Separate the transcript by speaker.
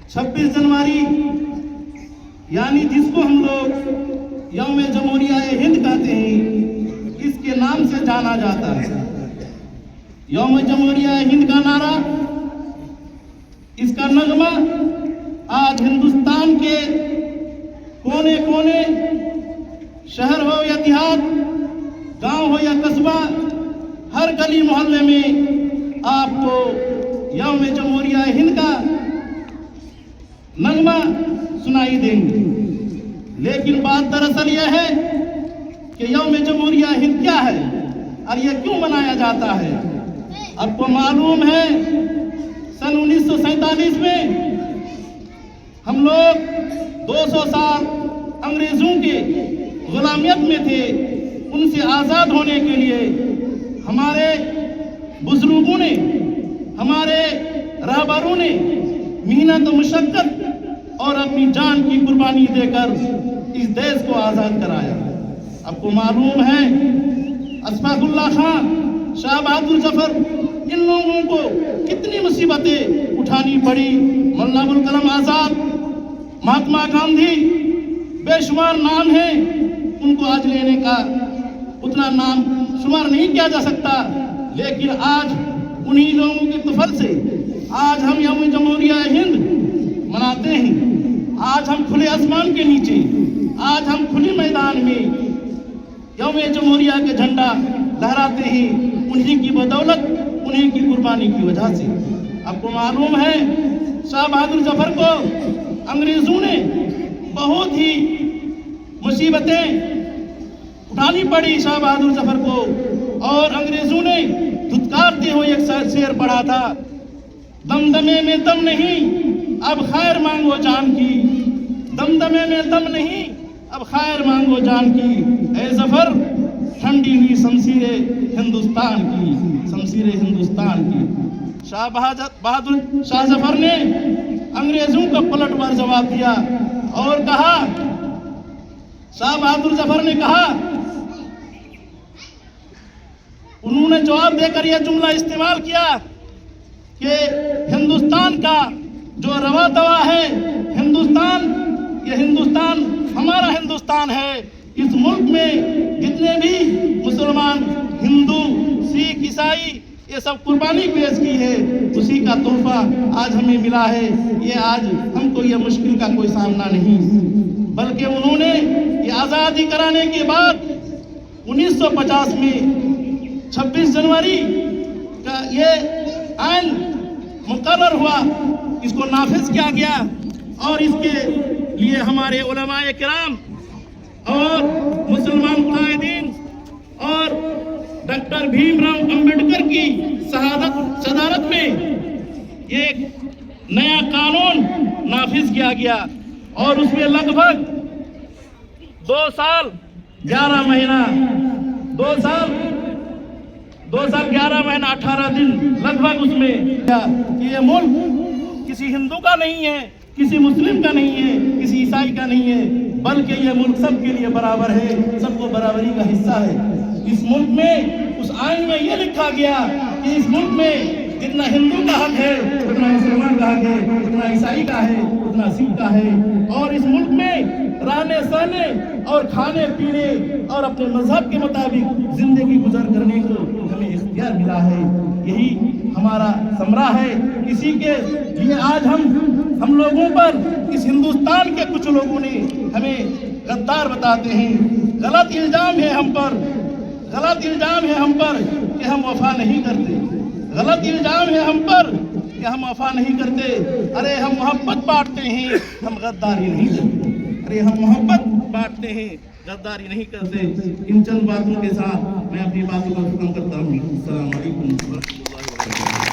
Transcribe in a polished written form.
Speaker 1: 26 जनवरी यानी जिसको हम लोग यौम जमहूरिया हिंद कहते हैं, इसके नाम से जाना जाता है। यौम जमहूरिया हिंद का नारा, इसका नगमा आज हिंदुस्तान के कोने कोने, शहर हो या देहात, गांव हो या कस्बा, हर गली मोहल्ले में आपको यौम जमहूरिया हिंद का नगमा सुनाई देंगे। लेकिन बात दरअसल यह है कि यौम जमहूरिया हिंद क्या है और यह क्यों मनाया जाता है। आपको मालूम है सन 1947 में हम लोग 200 साल अंग्रेजों के गुलामियत में थे। उनसे आज़ाद होने के लिए हमारे बुजुर्गों ने, हमारे रहबरों ने मेहनत और मशक्कत और अपनी जान की कुर्बानी देकर इस देश को आज़ाद कराया। आपको मालूम है अशफाकुल्लाह खान, शाह बहादुर जफर, इन लोगों को कितनी मुसीबतें उठानी पड़ी। मौलाना अबुल कलाम आज़ाद, महात्मा गांधी, बेशुमार नाम है, उनको आज लेने का उतना नाम शुमार नहीं किया जा सकता। लेकिन आज उन्हीं लोगों के तफल से आज हम यौम जमहूरिया हिंद मनाते हैं। आज हम खुले आसमान के नीचे, आज हम खुले मैदान में यौम जमहूरिया के झंडा लहराते हैं, उन्हीं की बदौलत, उन्हीं की कुर्बानी की वजह से। आपको मालूम है शाह बहादुर जफर को अंग्रेजों ने बहुत ही मुसीबतें उठानी पड़ी शाह बहादुर जफर को, और अंग्रेजों ने धुतकारते हुए एक शेर पढ़ा था, दमदमे में दम नहीं अब खैर मांगो जान की, दमदमे में दम नहीं अब खैर मांगो जान की, ऐ जफर ठंडी हुई शमशीरे हिंदुस्तान की, शमशीरे हिंदुस्तान की। शाह जफर ने अंग्रेजों का पलटवार जवाब दिया और कहा, शाह बहादुर जफर ने कहा, उन्होंने जवाब देकर यह जुमला इस्तेमाल किया कि हिंदुस्तान का जो रवा दवा है, हिंदुस्तान, यह हिंदुस्तान हमारा हिंदुस्तान है। इस मुल्क में जितने भी मुसलमान, हिंदू, सिख, ईसाई, ये सब कुर्बानी पेश की है, उसी का तोहफा आज हमें मिला है। ये आज हमको ये मुश्किल का कोई सामना नहीं, बल्कि उन्होंने ये आज़ादी कराने के बाद 1950 में 26 जनवरी का ये आइन मुकर्रर हुआ, इसको नाफिज किया गया, और इसके लिए हमारे उलमाए किराम और मुसलमान कायदीन और डॉक्टर भीमराव अंबेडकर की सदारत में एक नया कानून नाफिज किया गया, और उसमें लगभग 2 साल 11 महीना 2 साल 11 महीना 18 दिन लगभग उसमें कि ये मुल्क किसी हिंदू का नहीं है, किसी मुस्लिम का नहीं है, किसी ईसाई का नहीं है, बल्कि ये मुल्क सबके लिए बराबर है, सबको बराबरी का हिस्सा है। इस मुल्क में, उस आइन में ये लिखा गया कि इस मुल्क में जितना हिंदू का हक है उतना मुसलमान का हक है, उतना ईसाई का है, उतना सिख का है, और इस मुल्क में रहने सहने और खाने पीने और अपने मजहब के मुताबिक जिंदगी गुजर करने को हमें इख्तियार मिला है। यही हमारा समरा है। इसी के लिए आज हम लोगों पर, इस हिंदुस्तान के कुछ लोगों ने हमें गद्दार बताते हैं। गलत इल्जाम है हम पर, गलत इल्जाम है हम पर कि हम वफा नहीं करते, गलत इल्जाम है हम पर कि हम वफा नहीं करते। अरे हम मोहब्बत बांटते हैं, हम गद्दारी नहीं करते। अरे हम मोहब्बत बांटते हैं, गद्दारी नहीं करते। इन चंद बातों के साथ मैं अपनी बातों को खत्म करता हूँ। अस्सलाम वालेकुम।